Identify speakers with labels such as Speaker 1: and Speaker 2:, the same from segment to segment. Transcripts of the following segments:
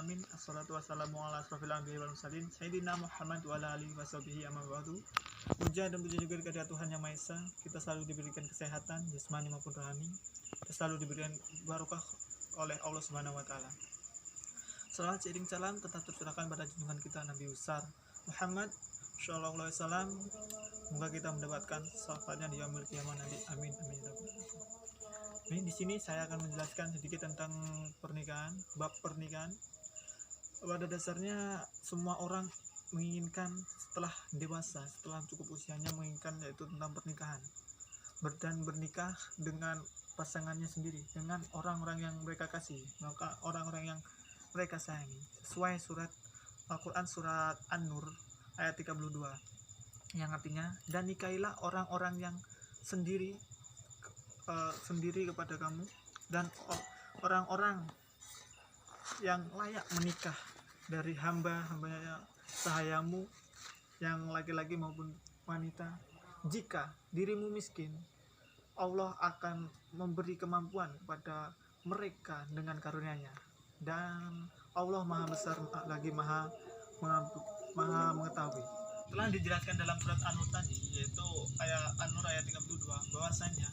Speaker 1: alamin. Assalatu wassalamu ala asrofil anbiya'i wal mursalin Sayyidina Muhammad wa ala alihi washabihi amma ba'du. Puja dan puji juga kepada Tuhan Yang Maha Esa. Kita selalu diberikan kesehatan jasmani maupun rohani. Kita selalu diberikan barokah oleh Allah Subhanahu wa taala. Salawat seiring salam tetap tercurahkan pada junjungan kita Nabi besar Muhammad sallallahu alaihi wasallam. Semoga kita mendapatkan syafaatnya di yaumil qiyamah nanti. Amin amin ya rabbal alamin. Ini di sini saya akan menjelaskan sedikit tentang pernikahan, bab pernikahan. Pada dasarnya semua orang menginginkan setelah dewasa, setelah cukup usianya menginginkan yaitu tentang pernikahan. Dan bernikah dengan pasangannya sendiri, dengan orang-orang yang mereka kasih, maka orang-orang yang mereka sayangi. Sesuai surat Al-Quran surat An-Nur ayat 32 yang artinya, dan nikahilah orang-orang yang sendiri kepada kamu dan orang-orang yang layak menikah dari hamba-hambanya sahayamu yang laki-laki maupun wanita. Jika dirimu miskin, Allah akan memberi kemampuan kepada mereka dengan karunia-Nya, dan Allah Maha Besar lagi Maha mengetahui. Telah dijelaskan dalam surat An-Nur tadi, yaitu ayat An-Nur ayat 32, bahwasanya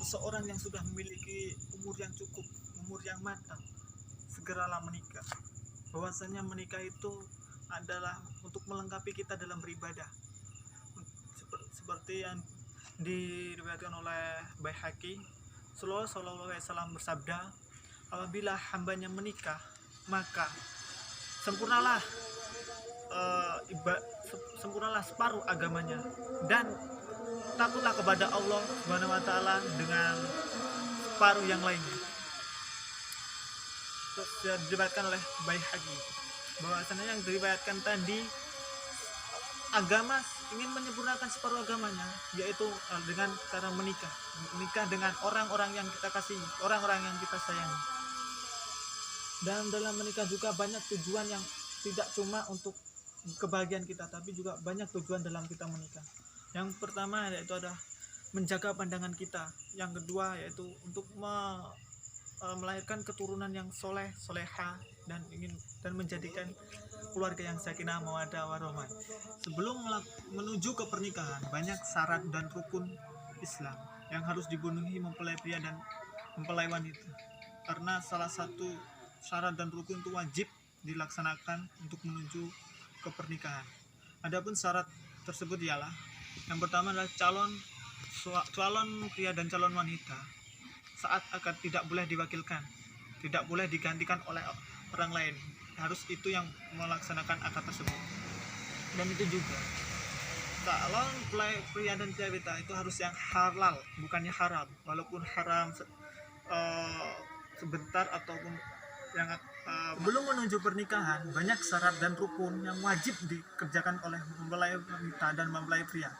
Speaker 1: seseorang yang sudah memiliki umur yang cukup, umur yang matang, segeralah menikah. Bahwasanya menikah itu adalah untuk melengkapi kita dalam beribadah. Seperti yang diriwayatkan oleh Baihaqi, Sallallahu alaihi wasallam bersabda, apabila hambanya menikah, maka sempurnalah sempurnalah separuh agamanya, dan takutlah kepada Allah Subhanahu wa taala dengan separuh yang lainnya. Terus diriwayatkan oleh Baihaqi bahwasanya yang diriwayatkan tadi, agama ingin menyempurnakan separuh agamanya, yaitu dengan cara menikah dengan orang-orang yang kita kasih, orang-orang yang kita sayangi. Dan dalam menikah juga banyak tujuan yang tidak cuma untuk kebahagiaan kita, tapi juga banyak tujuan dalam kita menikah. Yang pertama yaitu ada menjaga pandangan kita. Yang kedua yaitu untuk melahirkan keturunan yang soleh, soleha, dan menjadikan keluarga yang sakinah, mawaddah, warahmah. Sebelum menuju ke pernikahan, banyak syarat dan rukun Islam yang harus dipenuhi mempelai pria dan mempelai wanita. Karena salah satu syarat dan rukun itu wajib dilaksanakan untuk menuju ke pernikahan. Adapun syarat tersebut ialah, yang pertama adalah calon pria dan calon wanita saat akad tidak boleh diwakilkan, tidak boleh digantikan oleh orang lain. Harus itu yang melaksanakan akad tersebut. Dan itu juga calon pria dan wanita itu harus yang halal, bukannya haram. Walaupun haram sebentar ataupun yang belum menuju pernikahan, banyak syarat dan rukun yang wajib dikerjakan oleh mempelai wanita dan mempelai pria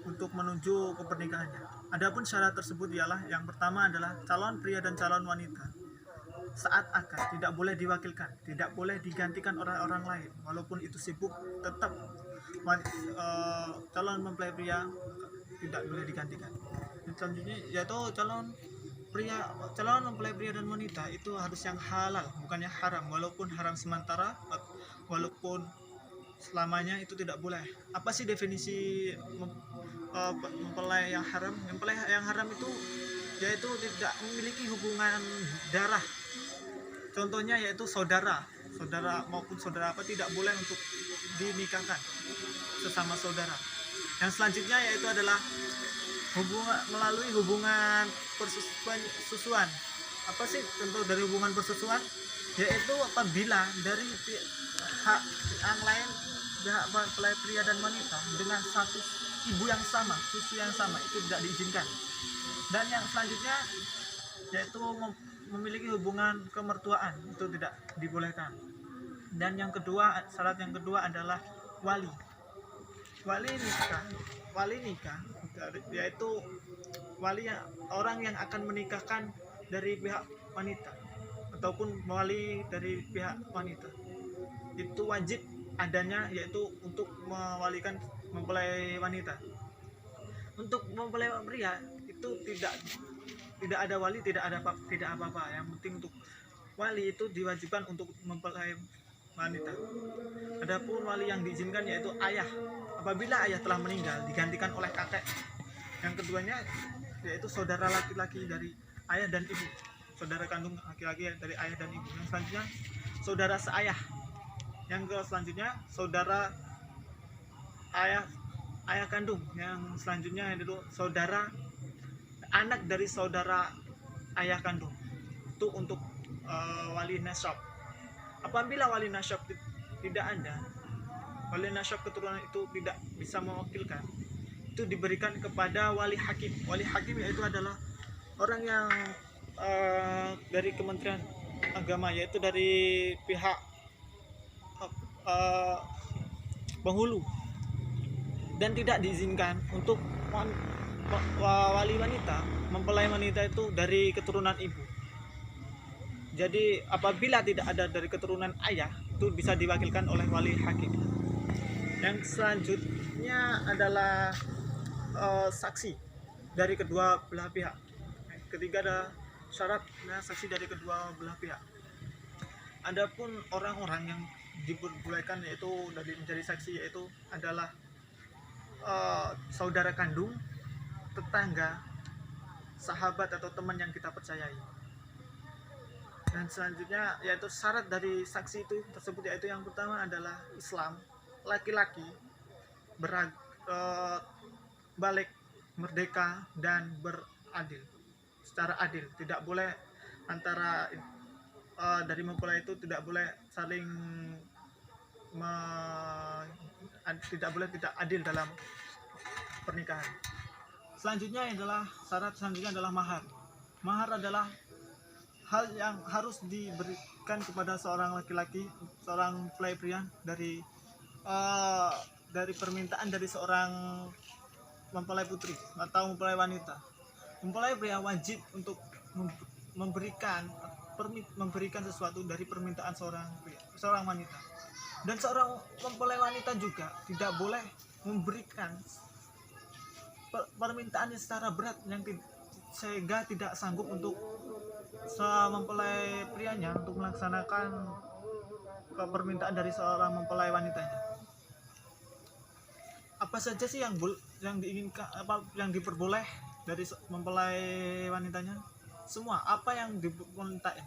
Speaker 1: untuk menuju ke pernikahannya. Adapun syarat tersebut ialah, yang pertama adalah calon pria dan calon wanita saat akad tidak boleh diwakilkan, tidak boleh digantikan oleh orang lain. Walaupun itu sibuk, tetap calon mempelai pria tidak boleh digantikan. Selanjutnya yaitu calon mempelai pria dan wanita itu harus yang halal, bukannya haram. Walaupun haram sementara, walaupun selamanya itu tidak boleh. Apa sih definisi mempelai yang haram? Mempelai yang haram itu yaitu tidak memiliki hubungan darah. Contohnya yaitu saudara maupun saudara apa tidak boleh untuk dinikahkan sesama saudara. Yang selanjutnya yaitu adalah melalui hubungan persusuan. Apa sih contoh dari hubungan persusuan? Yaitu apabila dari pihak yang lain, pihak mempelai pria dan wanita dengan satu ibu yang sama, susu yang sama, itu tidak diizinkan. Dan yang selanjutnya yaitu memiliki hubungan kemertuaan, itu tidak dibolehkan. Dan yang kedua, syarat yang kedua adalah wali nikah, yaitu wali orang yang akan menikahkan dari pihak wanita ataupun wali dari pihak wanita. Itu wajib adanya, yaitu untuk mewalikan mempelai wanita. Untuk mempelai pria itu tidak ada wali, tidak apa-apa. Yang penting untuk wali itu diwajibkan untuk mempelai wanita. Adapun wali yang diizinkan yaitu ayah. Apabila ayah telah meninggal digantikan oleh kakek. Yang keduanya yaitu saudara laki-laki dari ayah dan ibu. Saudara kandung laki-laki dari ayah dan ibu. Yang selanjutnya saudara seayah. Yang selanjutnya saudara ayah kandung. Yang selanjutnya itu saudara anak dari saudara ayah kandung. Itu untuk wali nasab. Apabila wali nasab tidak ada, wali nasab keturunan itu tidak bisa mewakilkan, itu diberikan kepada wali hakim. Wali hakim yaitu adalah orang yang dari Kementerian Agama, yaitu dari pihak penghulu, dan tidak diizinkan untuk wali wanita mempelai wanita itu dari keturunan ibu. Jadi apabila tidak ada dari keturunan ayah, itu bisa diwakilkan oleh wali hakim. Yang selanjutnya adalah saksi dari kedua belah pihak. Ketiga ada syaratnya saksi dari kedua belah pihak. Adapun orang-orang yang diperbolehkan yaitu dari menjadi saksi yaitu adalah saudara kandung, tetangga, sahabat atau teman yang kita percayai. Dan selanjutnya yaitu syarat dari saksi itu tersebut yaitu yang pertama adalah Islam, laki-laki, balik, merdeka, dan beradil secara adil. Tidak boleh antara dari mempelai itu tidak boleh saling tidak adil dalam pernikahan. Selanjutnya adalah syarat selanjutnya adalah mahar. Mahar adalah hal yang harus diberikan kepada seorang laki-laki, seorang mempelai pria dari permintaan dari seorang mempelai putri atau mempelai wanita. Mempelai pria wajib untuk memberikan sesuatu dari permintaan seorang wanita. Dan seorang mempelai wanita juga tidak boleh memberikan permintaannya secara berat yang sehingga tidak sanggup untuk mempelai prianya untuk melaksanakan permintaan dari seorang mempelai wanitanya. Apa saja sih yang diinginkan, yang diperboleh dari mempelai wanitanya? Semua apa yang dimintain,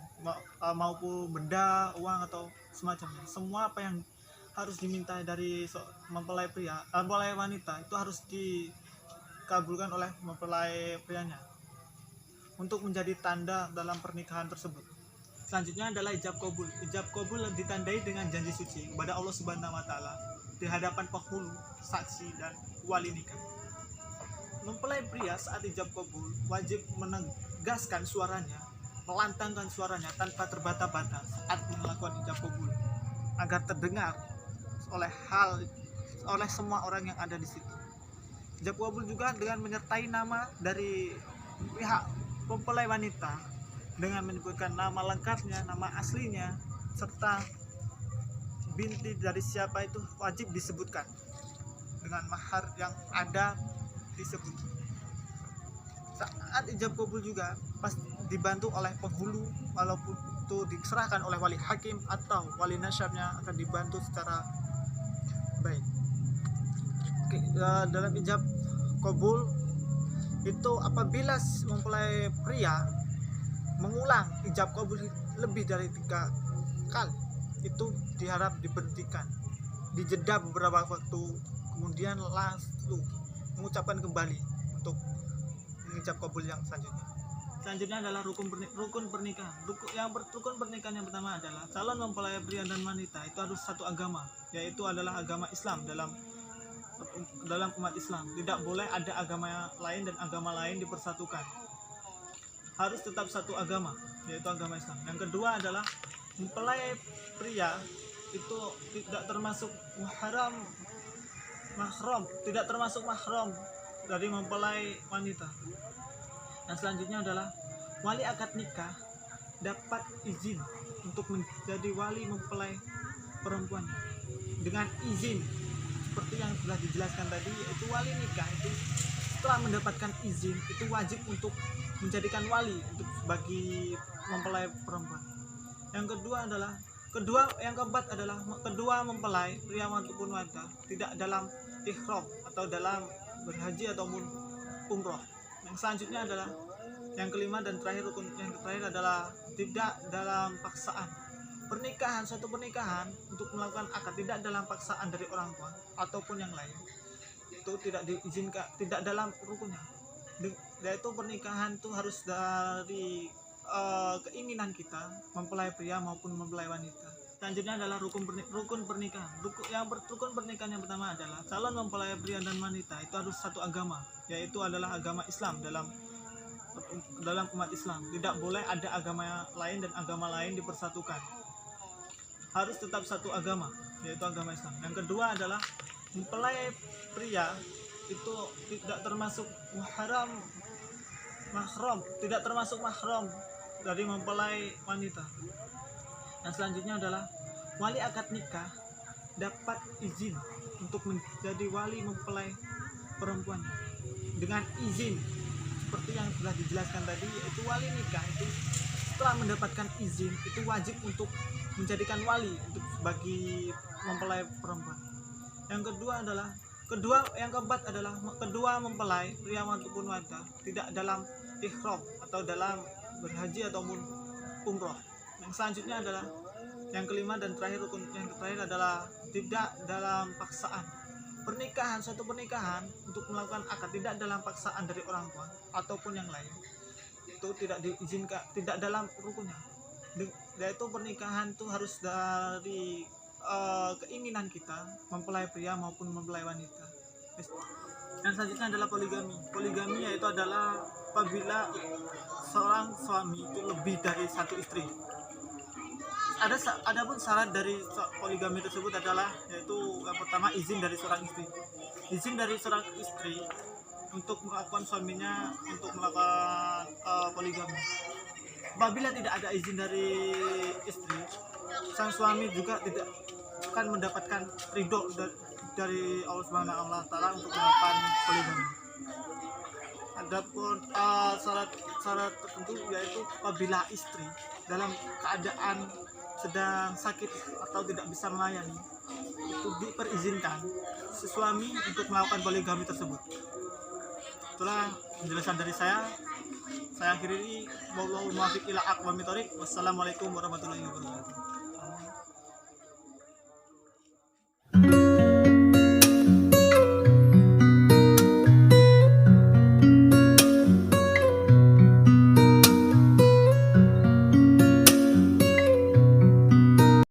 Speaker 1: maupun benda, uang atau semacamnya, semua apa yang harus diminta dari mempelai wanita itu harus dikabulkan oleh mempelai prianya untuk menjadi tanda dalam pernikahan tersebut. Selanjutnya adalah ijab kabul. Ijab kabul ditandai dengan janji suci kepada Allah Subhanahu wa taala di hadapan penghulu, saksi, dan wali nikah. Mempelai pria saat ijab kabul wajib menegaskan suaranya, melantangkan suaranya tanpa terbata-bata saat melakukan ijab kabul agar terdengar oleh semua orang yang ada di situ. Ijab kabul juga dengan menyertai nama dari pihak mempelai wanita dengan menyebutkan nama lengkapnya, nama aslinya, serta binti dari siapa itu wajib disebutkan dengan mahar yang ada disebut. Saat ijab kabul juga pas dibantu oleh penghulu, walaupun itu diserahkan oleh wali hakim atau wali nasabnya akan dibantu secara baik. Dalam ijab kabul itu apabila mempelai pria mengulang ijab kabul lebih dari 3 kali, itu diharap diberhentikan, dijeda beberapa waktu, kemudian langsung mengucapkan kembali untuk mengijab kabul yang selanjutnya. Selanjutnya adalah rukun pernikahan. Rukun pernikahan yang pertama adalah calon mempelai pria dan wanita itu harus satu agama, yaitu adalah agama Islam. Dalam umat Islam tidak boleh ada agama lain dan agama lain dipersatukan, harus tetap satu agama, yaitu agama Islam. Yang kedua adalah mempelai pria itu tidak termasuk mahram dari mempelai wanita. Yang selanjutnya adalah wali akad nikah dapat izin untuk menjadi wali mempelai perempuan dengan izin seperti yang sudah dijelaskan tadi, yaitu wali nikah itu setelah mendapatkan izin itu wajib untuk menjadikan wali untuk bagi mempelai perempuan. Yang keempat adalah kedua mempelai pria maupun wanita tidak dalam ihram atau dalam berhaji ataupun umroh. Yang selanjutnya adalah yang kelima dan terakhir, rukun yang terakhir adalah tidak dalam paksaan. Suatu pernikahan untuk melakukan akad tidak dalam paksaan dari orang tua ataupun yang lain itu tidak diizinkan, tidak dalam rukunnya. Yaitu pernikahan itu harus dari keinginan kita, mempelai pria maupun mempelai wanita. Selanjutnya adalah rukun pernikahan. Rukun pernikahan yang pertama adalah calon mempelai pria dan wanita itu harus satu agama, yaitu adalah agama Islam. Dalam umat Islam tidak boleh ada agama lain dan agama lain dipersatukan, harus tetap satu agama, yaitu agama Islam. Yang kedua adalah mempelai pria itu tidak termasuk mahram dari mempelai wanita. Yang selanjutnya adalah wali akad nikah dapat izin untuk menjadi wali mempelai perempuannya dengan izin seperti yang telah dijelaskan tadi, yaitu wali nikah itu setelah mendapatkan izin itu wajib untuk menjadikan wali untuk bagi mempelai perempuan. Yang keempat adalah kedua mempelai pria maupun wanita tidak dalam ihram atau dalam berhaji ataupun umroh. Yang selanjutnya adalah yang kelima dan terakhir, rukun yang terakhir adalah tidak dalam paksaan. Suatu pernikahan untuk melakukan akad tidak dalam paksaan dari orang tua ataupun yang lain itu tidak diizinkan, tidak dalam rukunnya. Yaitu pernikahan itu harus dari keinginan kita, mempelai pria maupun mempelai wanita. Yang selanjutnya adalah poligami. Poligami yaitu adalah apabila seorang suami itu lebih dari satu istri. Adapun syarat dari poligami tersebut adalah yaitu yang pertama izin dari seorang istri. Izin dari seorang istri untuk melakukan suaminya untuk melakukan poligami. Apabila tidak ada izin dari istri, sang suami juga tidak akan mendapatkan ridho dari Allah Subhanahu wa Ta'ala untuk melakukan poligami. Adapun syarat tertentu yaitu apabila istri dalam keadaan sedang sakit atau tidak bisa melayani, itu diperizinkan si suami untuk melakukan poligami tersebut. Itulah penjelasan dari saya. Saya akhiri, wallahu muwaffiq ila aqwamit thoriq. Wassalamualaikum warahmatullahi wabarakatuh.